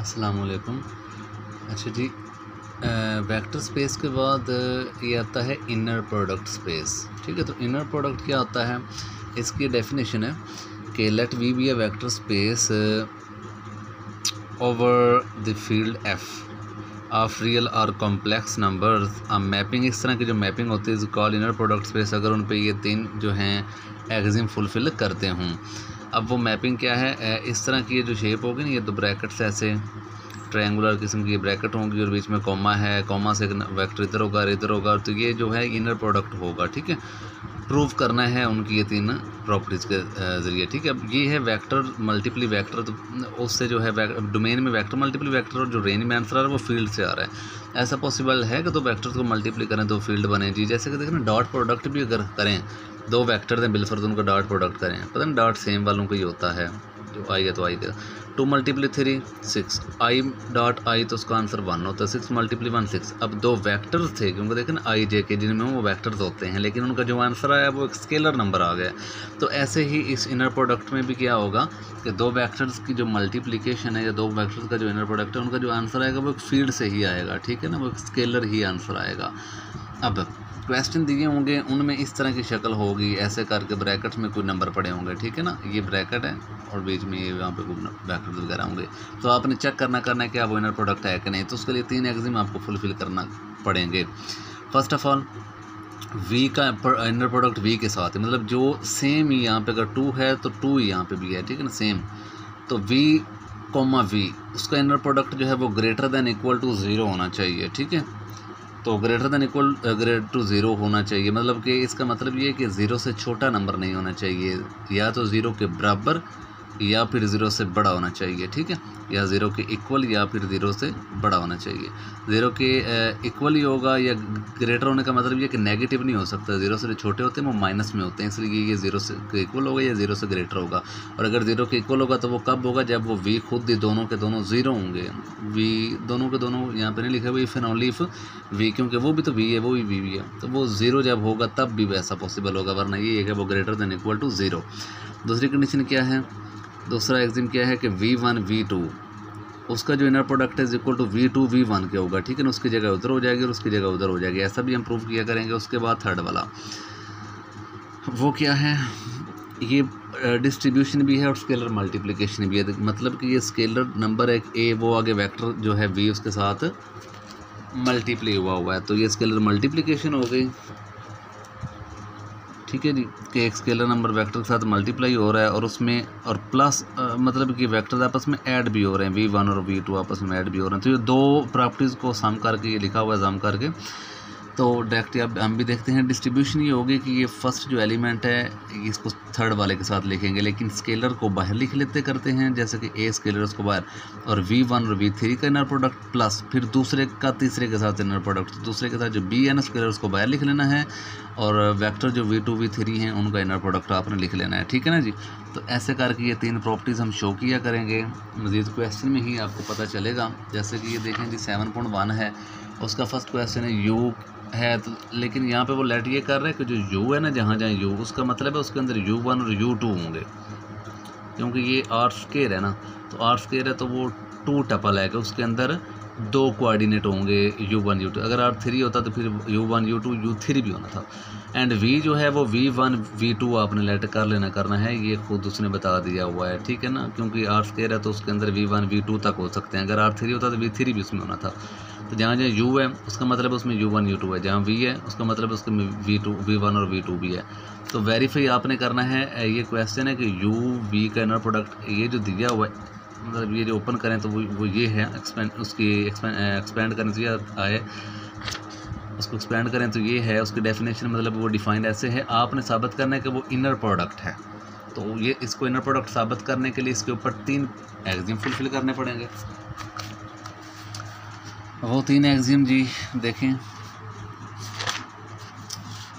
अस्सलाम वालेकुम। अच्छा जी, वेक्टर स्पेस के बाद ये आता है इनर प्रोडक्ट स्पेस। ठीक है, तो इनर प्रोडक्ट क्या होता है, इसकी डेफिनेशन है कि let we be a vector space over the field F of real और कॉम्प्लेक्स नंबर्स। अब मैपिंग, इस तरह की जो मैपिंग होती है कॉल इनर प्रोडक्ट स्पेस, अगर उन पे ये तीन जो हैं एक्सिम फुलफिल करते हों। अब वो मैपिंग क्या है, इस तरह की ये जो शेप होगी ना, ये दो ब्रैकेट्स ऐसे ट्रायंगुलर किस्म की ब्रैकेट होंगी और बीच में कॉमा है, कॉमा से वेक्टर इधर होगा, तो ये जो है इनर प्रोडक्ट होगा। ठीक है, प्रूव करना है उनकी ये तीन प्रॉपर्टीज़ के ज़रिए। ठीक है, अब ये है वेक्टर मल्टीपली वेक्टर, तो उससे जो है डोमेन में वेक्टर मल्टीपली वेक्टर और जो रेंज में आंसर आ रहा है वो फील्ड से आ रहा है। ऐसा पॉसिबल है कि दो वेक्टर्स को मल्टीप्ली करें तो फील्ड बने जी। जैसे कि देखें ना, डॉट प्रोडक्ट भी अगर करें, दो वेक्टर हैं बिलफर्ज, उनका डॉट प्रोडक्ट करें, पता नहीं डॉट सेम वालों का ही होता है, जो आई है तो आई का 2 × 3 6, आई डॉट आई तो उसका आंसर 1 होता है, 6 × 1 6। अब दो वेक्टर्स थे, क्योंकि देखें ना आई जे के जिनमें वो वेक्टर्स होते हैं, लेकिन उनका जो आंसर आया वो एक स्केलर नंबर आ गया। तो ऐसे ही इस इनर प्रोडक्ट में भी क्या होगा कि दो वेक्टर्स की जो मल्टीप्लिकेशन है या दो वेक्टर्स का जो इनर प्रोडक्ट है, उनका जो आंसर आएगा वो एक फील्ड से ही आएगा। ठीक है ना, वो एक स्केलर ही आंसर आएगा। अब क्वेश्चन दिए होंगे उनमें इस तरह की शक्ल होगी, ऐसे करके ब्रैकेट्स में कोई नंबर पड़े होंगे। ठीक है ना, ये ब्रैकेट है और बीच में ये यहाँ पे कोई ब्रैकेट वगैरह होंगे, तो आपने चेक करना है कि वो इनर प्रोडक्ट है कि नहीं। तो उसके लिए तीन एक्सिम आपको फुलफिल करना पड़ेंगे। फर्स्ट ऑफ ऑल वी का इनर प्रोडक्ट वी के साथ है, मतलब जो सेम ही यहाँ पे अगर 2 है तो 2 ही यहाँ पे भी है। ठीक है ना, सेम, तो वी कॉमा वी, उसका इनर प्रोडक्ट जो है वो ग्रेटर दैन इक्वल टू 0 होना चाहिए। ठीक है, तो greater than equal greater to 0 होना चाहिए, मतलब कि इसका मतलब ये है कि 0 से छोटा नंबर नहीं होना चाहिए, या तो 0 के बराबर या फिर 0 से बड़ा होना चाहिए। ठीक है, या 0 के इक्वल या फिर 0 से बड़ा होना चाहिए। 0 के इक्वल ही होगा, या ग्रेटर होने का मतलब ये कि नेगेटिव नहीं हो सकता, 0 से जो छोटे होते हैं वो माइनस में होते हैं, इसलिए ये 0 से इक्वल होगा या 0 से ग्रेटर होगा। और अगर 0 के इक्वल होगा तो वो कब होगा, जब वो वी खुद ही दोनों के दोनों 0 होंगे। वी दोनों के दोनों यहाँ पे नहीं लिखा हुआ if and only if V, क्योंकि वो भी तो वी है, वो भी वी है, तो वो 0 जब होगा तब भी वैसा पॉसिबल होगा, वरना ये है कि वो ग्रेटर दैन इक्वल टू 0। दूसरी कंडीशन क्या है, दूसरा एक्सिम क्या है कि V1 V2 उसका जो इनर प्रोडक्ट है इक्वल टू V2 V1 के होगा। ठीक है ना, उसकी जगह उधर हो जाएगी और उसकी जगह उधर हो जाएगी, ऐसा भी हम प्रूव किया करेंगे। उसके बाद थर्ड वाला वो क्या है, ये डिस्ट्रीब्यूशन भी है और स्केलर मल्टीप्लिकेशन भी है, मतलब कि ये स्केलर नंबर एक ए, वो आगे वेक्टर जो है V उसके साथ मल्टीप्लाई हुआ है, तो ये स्केलर मल्टीप्लिकेशन हो गई। ठीक है जी, कि एक स्केलर नंबर वेक्टर के साथ मल्टीप्लाई हो रहा है और उसमें और प्लस मतलब कि वेक्टर आपस में ऐड भी हो रहे हैं, V1 और V2 आपस में ऐड भी हो रहे हैं। तो ये दो प्रॉपर्टीज़ को सम करके ये लिखा हुआ है, सम करके, तो डायरेक्टली अब हम भी देखते हैं डिस्ट्रीब्यूशन ये होगी कि ये फर्स्ट जो एलिमेंट है इसको थर्ड वाले के साथ लिखेंगे, लेकिन स्केलर को बाहर लिख लेते करते हैं, जैसे कि ए स्केलर उसको बाहर, और V1 और V3 का इनर प्रोडक्ट प्लस फिर दूसरे का तीसरे के साथ इनर प्रोडक्ट, तो दूसरे के साथ जो बी है ना स्केलर उसको बाहर लिख लेना है, और वेक्टर जो V2 V3 हैं उनका इनर प्रोडक्ट आपने लिख लेना है। ठीक है ना जी, तो ऐसे करके ये तीन प्रॉपर्टीज़ हम शो किया करेंगे। मज़ीद क्वेश्चन में ही आपको पता चलेगा, जैसे कि ये देखें जी 7.1 है, उसका फर्स्ट क्वेश्चन है यू है, तो लेकिन यहाँ पे वो लेट ये कर रहा है कि जो यू है ना, जहाँ जहाँ यू, उसका मतलब है उसके अंदर U1 और U2 होंगे, क्योंकि ये R स्क्वायर है ना, तो R स्क्वायर है तो वो 2 टपल है कि उसके अंदर 2 कोऑर्डिनेट होंगे U1 U2। अगर R3 होता तो फिर U1 U2 U3 भी होना था। एंड V जो है वो V1 V2 आपने लेट कर लेना करना है, ये खुद उसने बता दिया हुआ है। ठीक है ना, क्योंकि R स्क्वायर है तो उसके अंदर V1 V2 तक हो सकते हैं, अगर R3 होता तो V3 भी उसमें होना था। तो जहाँ जहाँ U है उसका मतलब है उसमें U1 U2 है, जहाँ V है उसका मतलब है उसमें V1 और V2 भी है। तो वेरीफाई आपने करना है, ये क्वेश्चन है कि U V का इनर प्रोडक्ट ये जो दिया हुआ है, मतलब ये जो ओपन करें तो वो ये है, एक्सपेंड करें तो ये आए, उसको एक्सपेंड करें तो ये है, उसकी डेफिनेशन मतलब वो डिफाइंड ऐसे है। आपने साबित करना है कि वो इनर प्रोडक्ट है, तो ये इसको इनर प्रोडक्ट साबित करने के लिए इसके ऊपर 3 एक्सिम फुलफिल करने पड़ेंगे। वो 3 एक्सिम जी देखें,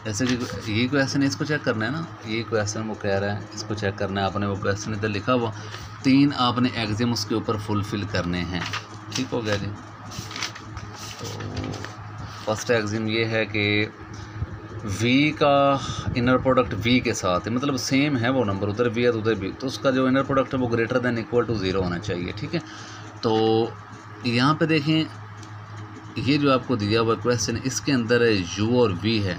जैसे कि यही क्वेश्चन है, इसको चेक करना है ना, ये क्वेश्चन वो कह रहा है इसको चेक करना है आपने, वो क्वेश्चन इधर लिखा हुआ 3 आपने एक्सिम उसके ऊपर फुलफिल करने हैं। ठीक हो गया जी, तो फर्स्ट एक्सिम ये है कि V का इनर प्रोडक्ट V के साथ है, मतलब सेम है वो नंबर, उधर V है तो उधर भी, तो उसका जो इनर प्रोडक्ट है वो ग्रेटर दैन इक्वल टू 0 होना चाहिए। ठीक है, तो यहाँ पे देखें, ये जो आपको दिया हुआ क्वेश्चन, इसके अंदर यू और वी है,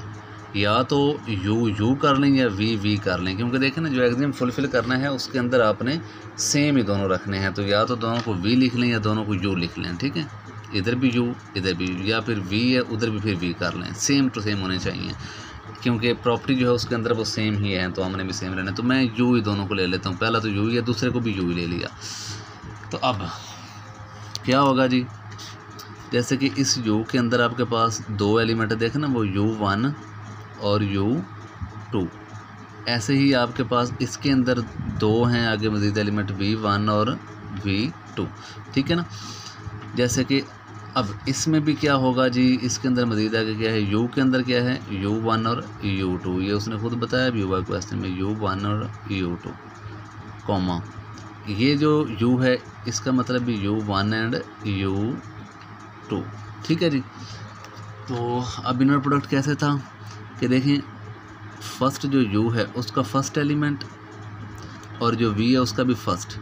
या तो यू कर लें या वी कर लें, क्योंकि देखें ना जो एग्जाम फुलफ़िल करना है उसके अंदर आपने सेम ही दोनों रखने हैं। तो या तो दोनों को वी लिख लें या दोनों को यू लिख लें, ठीक है, इधर भी यू इधर भी, या फिर वी है उधर भी फिर वी कर लें, सेम टू सेम होने चाहिए, क्योंकि प्रॉपर्टी जो है उसके अंदर वो सेम ही है, तो हमने भी सेम लेना है। तो मैं यू ही दोनों को ले लेता हूँ, पहला तो यू ही है, दूसरे को भी यू ही ले लिया। तो अब क्या होगा जी, जैसे कि इस यू के अंदर आपके पास दो एलिमेंट है, देखें ना, वो U1 और U2। ऐसे ही आपके पास इसके अंदर दो हैं आगे मज़ीद एलिमेंट, V1 और V2, ठीक है ना। जैसे कि अब इसमें भी क्या होगा जी, इसके अंदर मज़ीद आगे क्या है, U के अंदर क्या है, U1 और U2, ये उसने खुद बताया भी हुआ क्वेश्चन में, U1 और U2 कॉमा, ये जो U है इसका मतलब भी U1 एंड U2, ठीक है जी। तो अब इनर प्रोडक्ट कैसे था कि देखें, फर्स्ट जो U है उसका फर्स्ट एलिमेंट और जो V है उसका भी फर्स्ट,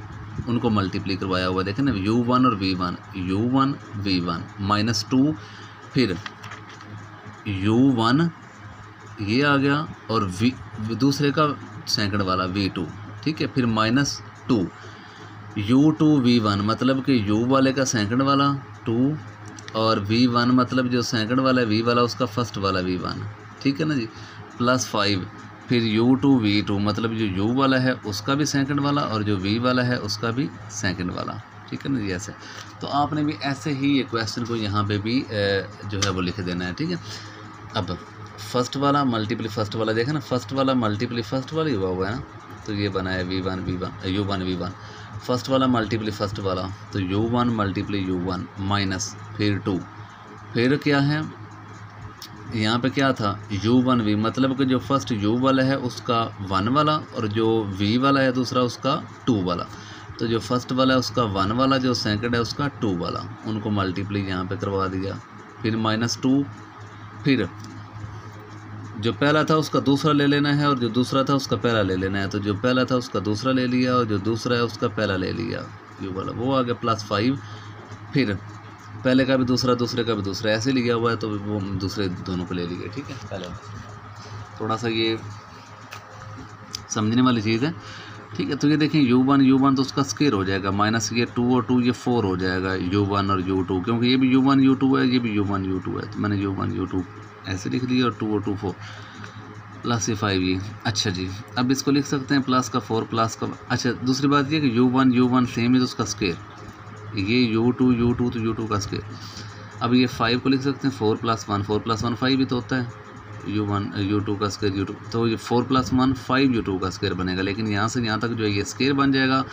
उनको मल्टीप्लाई करवाया हुआ, देखें ना, U1 और V1 V1 -2, फिर U1 ये आ गया और V दूसरे का सेकंड वाला V2, ठीक है, फिर -2 U2 V1, मतलब कि U वाले का सेकंड वाला 2 और V1 मतलब जो सेकंड वाला है V वाला उसका फर्स्ट वाला V1, ठीक है ना जी, +5, फिर U2 V2, मतलब जो U वाला है उसका भी सेकंड वाला और जो V वाला है उसका भी सेकंड वाला, ठीक है ना जी। ऐसे तो आपने भी ऐसे ही ये क्वेश्चन को यहाँ पे भी जो है वो लिख देना है, ठीक है। अब फर्स्ट वाला मल्टीप्ली फर्स्ट वाला, देखा ना, फर्स्ट वाला मल्टीप्ली फर्स्ट वाला ही हुआ है ना, तो ये बना है U1 V1, फर्स्ट वाला मल्टीप्ली फर्स्ट वाला, तो U1 मल्टीप्ली U1 माइनस फिर 2, फिर क्या है यहाँ पे क्या था, U1 V, मतलब कि जो फर्स्ट U वाला है उसका 1 वाला और जो V वाला है दूसरा उसका 2 वाला, तो जो फर्स्ट वाला है उसका 1 वाला, जो सेकंड है उसका 2 वाला, उनको मल्टीप्लाई यहाँ पे करवा दिया, फिर -2, फिर जो पहला था उसका दूसरा ले लेना है और जो दूसरा था उसका पहला ले लेना है, तो जो पहला था उसका दूसरा ले लिया और जो दूसरा है उसका पहला ले लिया, U वाला, वो आ गया +5, फिर पहले का भी दूसरा, दूसरे का भी दूसरा, ऐसे लिया हुआ है तो वो दूसरे दोनों को ले लिए, ठीक है। पहले थोड़ा सा ये समझने वाली चीज़ है, ठीक है। तो ये देखें U1 तो उसका स्क्वायर हो जाएगा, माइनस ये 2 और 2 ये 4 हो जाएगा, U1 और U2, क्योंकि ये भी U1 U2 है, ये भी U1 U2 है, तो मैंने U1 U2 ऐसे लिख दिया, और 2 और 2 4 प्लस ये 5 ये। अच्छा जी, अब इसको लिख सकते हैं प्लस का 4 प्लस का, अच्छा दूसरी बात ये कि U1 सेम है तो उसका स्क्वायर, ये U2 तो U2 का स्क्वायर। अब ये 5 को लिख सकते हैं 4 + 1 5 भी तो होता है, U2 का स्क्वायर U2, तो ये 4 + 1 5 U2 का स्क्वायर बनेगा, लेकिन यहाँ से यहाँ तक जो है ये स्क्वायर बन जाएगा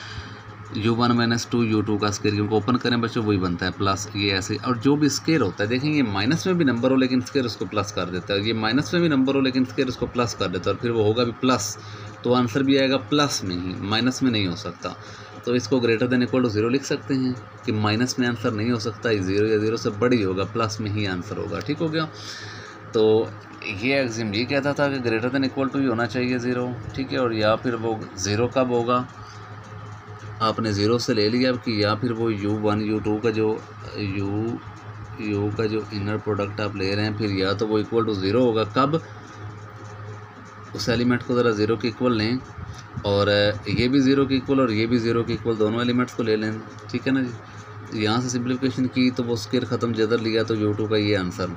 U1 - 2 U2 का स्क्वायर, क्योंकि ओपन करें बच्चों वही बनता है प्लस, ये ऐसे। और जो भी स्क्वायर होता है, देखें ये माइनस में भी नंबर हो लेकिन स्क्वायर उसको प्लस कर देता है, ये माइनस में भी नंबर हो लेकिन स्क्वायर उसको प्लस कर देता है, और फिर वो होगा भी प्लस, तो आंसर भी आएगा प्लस में ही, माइनस में नहीं हो सकता। तो इसको > 0 लिख सकते हैं कि माइनस में आंसर नहीं हो सकता, 0 या 0 से बड़ी होगा, प्लस में ही आंसर होगा, ठीक हो गया। तो ये एग्जाम ये कहता था कि > ही होना चाहिए 0, ठीक है, और या फिर वो 0 कब होगा, आपने 0 से ले लिया कि या फिर वो U1 U2 का जो U का जो इनर प्रोडक्ट आप ले रहे हैं, फिर या तो वो =0 होगा, कब, उस एलिमेंट को ज़रा 0 के इक्वल लें, और ये भी 0 के इक्वल और ये भी 0 के इक्वल, दोनों एलिमेंट्स को ले लें, ठीक है ना जी। यहाँ से सिंप्लीफिकेशन की तो वो स्क्वायर ख़त्म जिधर लिया तो U2 का ये आंसर,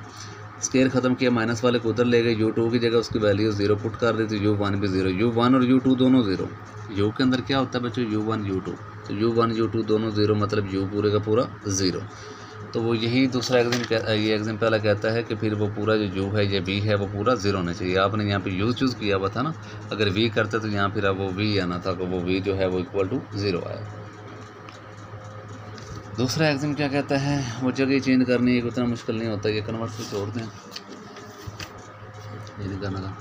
स्क्वायर ख़त्म किया, माइनस वाले को उधर ले गए, U2 की जगह उसकी वैल्यू 0 पुट कर दी, तो U1 भी 0, U1 और U2 दोनों 0, U के अंदर क्या होता है बच्चों, U1 U2, तो U1 U2 दोनों 0, मतलब U पूरे का पूरा 0। तो वो यही दूसरा ये एग्जाम पहला कहता है कि फिर वो पूरा जो U है, ये V है, वो पूरा 0 होना चाहिए। आपने यहाँ पे U चूज़ किया हुआ था ना, अगर V करते तो यहाँ फिर अब वो V आना था, तो वो V जो है वो =0 आया। दूसरा एग्जाम क्या कहता है, वो जगह चेंज करनी है, उतना मुश्किल नहीं होता, ये कन्वर्ट से छोड़ दें, ये नहीं करना था।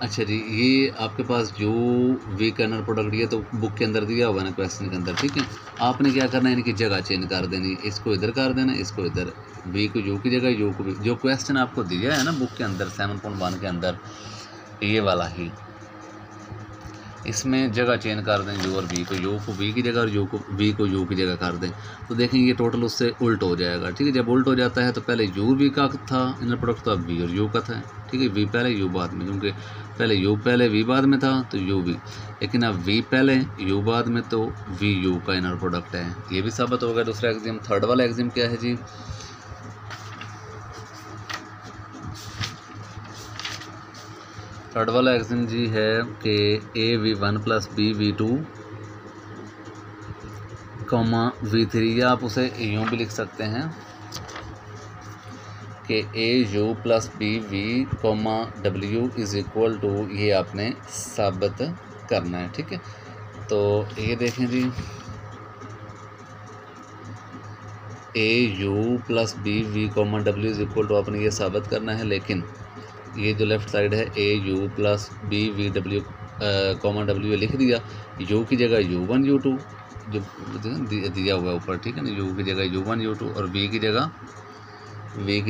अच्छा जी, ये आपके पास जो V का इनर प्रोडक्ट, ये तो बुक के अंदर दिया हुआ है ना क्वेश्चन के अंदर, ठीक है। आपने क्या करना है, इनकी जगह चेंज कर देनी, इसको इधर कर देना, इसको इधर, V को U की जगह U को V, जो क्वेश्चन आपको दिया है ना बुक के अंदर 7.1 के अंदर, ये वाला ही, इसमें जगह चेंज कर दें यू और वी को वी की जगह और यू को वी को यू की जगह कर दें, तो देखें ये टोटल उससे उल्ट हो जाएगा। ठीक है, जब उल्ट हो जाता है तो पहले यू वी का था इनर प्रोडक्ट, तो अब वी और यू का था। ठीक है, वी पहले यू बाद में, क्योंकि पहले यू पहले वी बाद में था तो यू वी, लेकिन अब वी पहले यू बाद में तो वी यू का इनर प्रोडक्ट है। ये भी साबित हो गया। दूसरा एग्जाम, थर्ड वाला एग्जाम क्या है जी? थर्ड वाला एग्जाम जी है कि A_V_1 + B_V_2, V3, या आप उसे यूँ भी लिख सकते हैं कि AU + BV, W = ये आपने साबित करना है। ठीक है, तो ये देखें जी, AU + BV, W = आपने ये साबित करना है, लेकिन ये जो लेफ़्ट साइड है AU + BV, W लिख दिया, U की जगह U1 U2 जो दिया हुआ है ऊपर। ठीक है ना, U की जगह U1 U2 और V की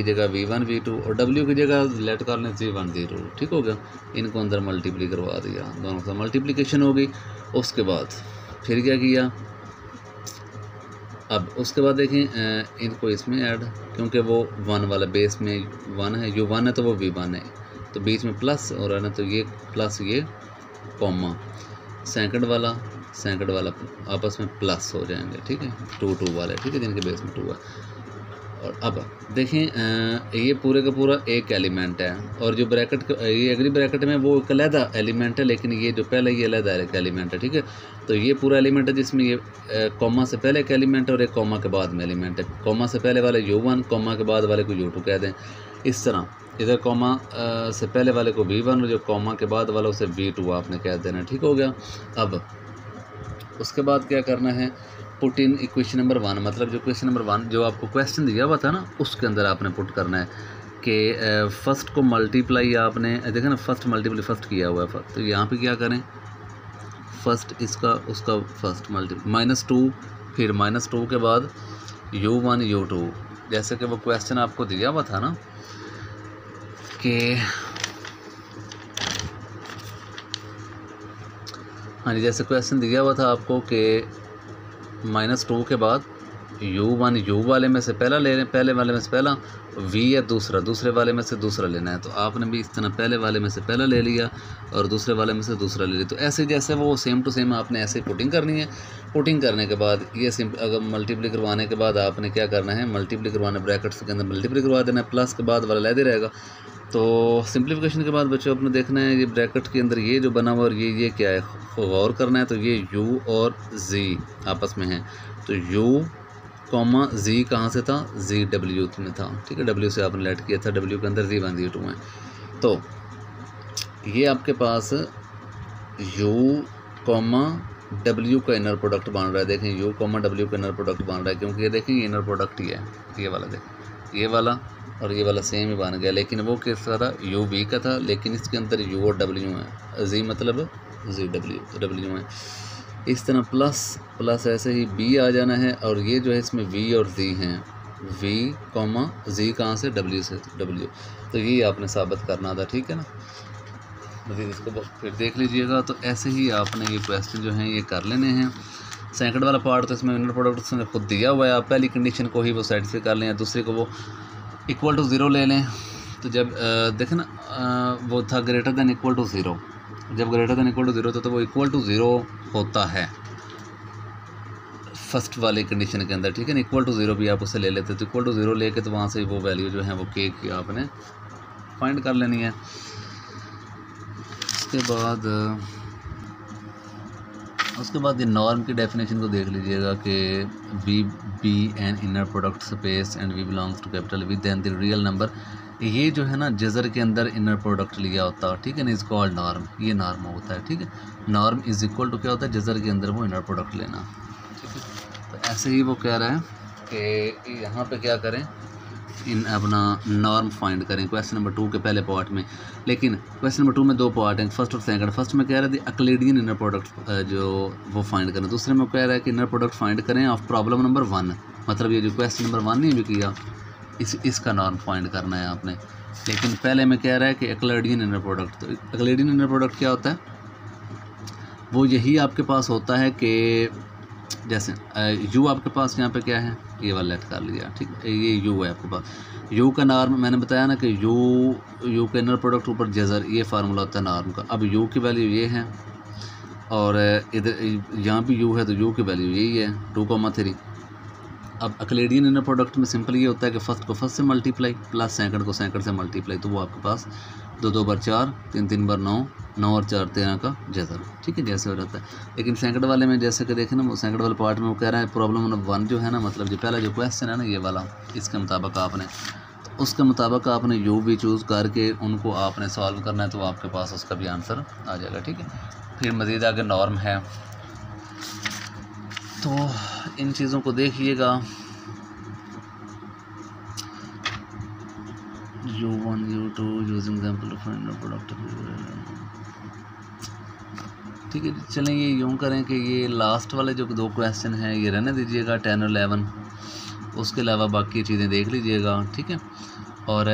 जगह V1 V2 और W की जगह लेट कर लें C1 0। ठीक हो गया, इनको अंदर मल्टीप्ली करवा दिया, दोनों का मल्टीप्लिकेशन हो गई। उसके बाद फिर क्या किया, अब उसके बाद देखें इनको इसमें ऐड, क्योंकि वो 1 वाला बेस में 1 है, U 1 है तो वो V1 है, तो बीच में प्लस हो रहा है ना, तो ये प्लस ये कॉमा, सेकंड वाला आपस में प्लस हो जाएंगे। ठीक है, 2 वाले, ठीक है, जिनके बेस में 2 है। और अब देखें ये पूरे का पूरा एक एलिमेंट है, और जो ब्रैकेट ये अगली ब्रैकेट में वो एक अलहदा एलिमेंट है, लेकिन ये जो पहले ये अलहदा एक एलिमेंट है। ठीक है, तो ये पूरा एलिमेंट है जिसमें ये कॉमा से पहले एक एलिमेंट है और एक कॉमा के बाद में एलिमेंट है। कॉमा से पहले वाले U1, कॉमा के बाद वाले को U2 कह दें। इस तरह इधर कॉमा से पहले वाले को V1 और जो कॉमा के बाद वाला उसे V2 आपने कह देना। ठीक हो गया। अब उसके बाद क्या करना है, पुट इन इक्वेशन नंबर 1, मतलब जो क्वेश्चन नंबर 1 जो आपको क्वेश्चन दिया हुआ था ना, उसके अंदर आपने पुट करना है कि फर्स्ट को मल्टीप्लाई आपने देखा ना, फर्स्ट मल्टीप्लाई फर्स्ट किया हुआ है, तो यहाँ पे क्या करें, फर्स्ट इसका उसका फर्स्ट मल्टीप्लाई -2, फिर -2 के बाद U1 U2, जैसे कि वो क्वेश्चन आपको दिया हुआ था ना कि हाँ जी, जैसे क्वेश्चन दिया हुआ था आपको कि -2 के बाद U1 U वाले में से पहला ले लें, पहले वाले में से पहला, V या दूसरे वाले में से दूसरा लेना है, तो आपने भी इस तरह पहले वाले में से पहला ले लिया और दूसरे वाले में से दूसरा ले लिया। तो ऐसे जैसे वो सेम टू सेम आपने ऐसे पुटिंग करनी है। पुटिंग करने के बाद ये अगर मल्टीप्ली करवाने के बाद आपने क्या करना है, मल्टीप्ली करवाने ब्रैकेट्स के अंदर मल्टीप्ली करवा देना है, प्लस के बाद वाला लहदे रहेगा। तो सिंप्लीफिकेशन के बाद बच्चों अपने देखना है ये ब्रैकेट के अंदर ये जो बना हुआ और ये क्या है, गौर करना है। तो ये U और Z आपस में है, तो U, Z कहाँ से था, Z W में था। ठीक है, W से आपने लेट किया था, W के अंदर Z1 Z2 है। तो ये आपके पास U, W का इनर प्रोडक्ट बन रहा है। देखें U, W का इनर प्रोडक्ट बन रहा है, क्योंकि ये देखें ये इनर प्रोडक्ट ही है, ये वाला देखें, ये वाला और ये वाला सेम ही बन गया, लेकिन वो किसका था, U V का था, लेकिन इसके अंदर U और W है, Z मतलब Z W है। इस तरह प्लस ऐसे ही B आ जाना है, और ये जो है इसमें V और Z हैं, V, Z कहाँ से, W से, W। तो ये आपने साबित करना था। ठीक है ना, मज़ीद इसको फिर देख लीजिएगा। तो ऐसे ही आपने ये क्वेश्चन जो हैं ये कर लेने हैं। सेकंड वाला पार्ट तो इसमें इनर प्रोडक्ट उसने खुद दिया हुआ है, आप पहली कंडीशन को ही वो सेटिस्फाई कर लें, दूसरे को वो = 0 ले लें। तो जब देखें ना वो था >= 0, जब >= 0 था तो वो =0 होता है फर्स्ट वाली कंडीशन के अंदर। ठीक है ना, =0 भी आप उसे ले लेते, तो =0 लेके तो वहाँ से वो वैल्यू जो है वो k की आपने फाइंड कर लेनी है। उसके बाद ये नॉर्म की डेफिनेशन को देख लीजिएगा कि V be an inner product space and V belongs to capital V then the real number। ये जो है ना जज़र के अंदर इनर प्रोडक्ट लिया होता है। ठीक है ना, इज कॉल्ड नॉर्म, ये नॉर्म होता है। ठीक है, नॉर्म = क्या होता है, जज़र के अंदर वो इनर प्रोडक्ट लेना। ठीक है, तो ऐसे ही वो कह रहा है कि यहाँ पे क्या करें, इन अपना नॉर्म फाइंड करें क्वेश्चन नंबर 2 के पहले पार्ट में। लेकिन क्वेश्चन नंबर 2 में 2 पार्ट हैं, फर्स्ट और सेकंड। फर्स्ट में कह रहा है अक्लेडियन इनर प्रोडक्ट जो वो फाइंड करें, दूसरे में कह रहा है कि इनर प्रोडक्ट फाइंड करें ऑफ प्रॉब्लम नंबर 1, मतलब ये जो क्वेश्चन नंबर 1 नहीं भी किया इसका नॉर्म फाइंड करना है आपने। लेकिन पहले में कह रहा है कि अक्लेडियन इनर प्रोडक्ट, तो अक्लेडियन इनर प्रोडक्ट क्या होता है, वो यही आपके पास होता है कि जैसे यू आपके पास यहाँ पे क्या है, ये वाला लेट कर लिया, ठीक है, ये यू है आपके पास। यू का नॉर्म मैंने बताया ना कि यू का इनर प्रोडक्ट ऊपर जज़र, ये फार्मूला होता है नॉर्म का। अब यू की वैल्यू ये है और इधर यहाँ भी यू है तो यू की वैल्यू यही है 2,3। अब अक्लेडियन इनर प्रोडक्ट में सिंपल ये होता है कि फर्स्ट को फर्स्ट से मल्टीप्लाई प्लस सेकंड को सेकंड से मल्टीप्लाई, तो वो आपके पास 2 2 बार 4, 3 3 बार 9, 9 और 4 13 का जज़र, ठीक है, जैसे हो जाता है। लेकिन सेकंड वाले में जैसे कि देखें ना, वो सेकंड वाले पार्ट में वो कह रहा है प्रॉब्लम नंबर 1 जो है ना, मतलब जो पहला जो क्वेश्चन है ना ये वाला, इसके मुताबिक आपने तो उसके मुताबिक आपने यू भी चूज़ करके उनको आपने सॉल्व करना है, तो आपके पास उसका भी आंसर आ जाएगा, ठीक है। फिर मज़ीद आगे नॉर्म है, तो इन चीज़ों को देखिएगा। U1 U2 using example to find product, ठीक है। चलें ये यूँ करें कि ये लास्ट वाले जो 2 क्वेश्चन हैं ये रहने दीजिएगा 10 और 11, उसके अलावा बाकी चीज़ें देख लीजिएगा, ठीक है। और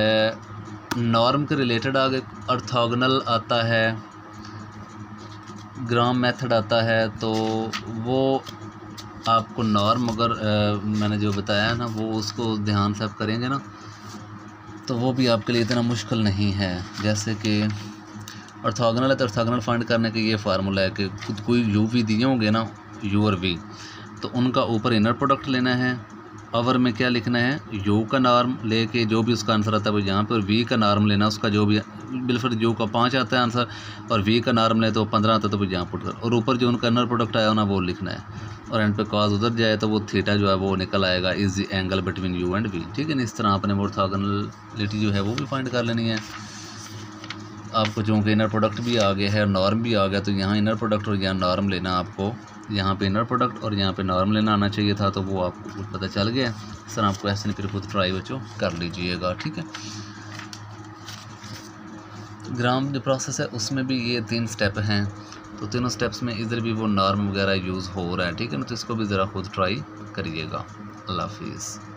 नॉर्म के रिलेटेड आगे ऑर्थोगोनल आता है, ग्राम मेथड आता है, तो वो आपको नॉर्म अगर मैंने जो बताया है ना वो उसको ध्यान से आप करेंगे ना तो वो भी आपके लिए इतना मुश्किल नहीं है। जैसे कि ऑर्थोगोनल है तो ऑर्थोगोनल फाइंड करने के ये फार्मूला है कि खुद कोई यू वी दिए होंगे ना, यू और वी, तो उनका ऊपर इनर प्रोडक्ट लेना है, ओवर में क्या लिखना है, यू का नॉर्म लेके जो भी उसका आंसर आता है वो यहाँ पे, और वी का नॉर्म लेना उसका जो भी, बिल्कुल यू का 5 आता है आंसर और वी का नॉर्म ले तो 15 आता है, तो वो यहाँ पुट कर, और ऊपर जो उनका इनर प्रोडक्ट आया ना वो लिखना है, और एंड पे कॉस उधर जाए तो वो थीटा जो है वो निकल आएगा, is the angle between U and V, ठीक है ना। इस तरह आपने ऑर्थोगोनलिटी जो है वो भी फाइंड कर लेनी है। आपको चूँकि इनर प्रोडक्ट भी आ गया है और नॉर्म भी आ गया, तो यहाँ इनर प्रोडक्ट और यहाँ नॉर्म लेना, आपको यहाँ पे इनर प्रोडक्ट और यहाँ पे नॉर्म लेना आना चाहिए था, तो वो आपको पता चल गया। इस तरह आप क्वेश्चन फिर खुद ट्राई बच्चों कर लीजिएगा, ठीक है। ग्राम जो प्रोसेस है उसमें भी ये 3 स्टेप हैं, तो तीनों स्टेप्स में इधर भी वो नॉर्म वगैरह यूज़ हो रहा है, ठीक है ना। तो इसको भी ज़रा खुद ट्राई करिएगा। अल्लाह हाफिज़।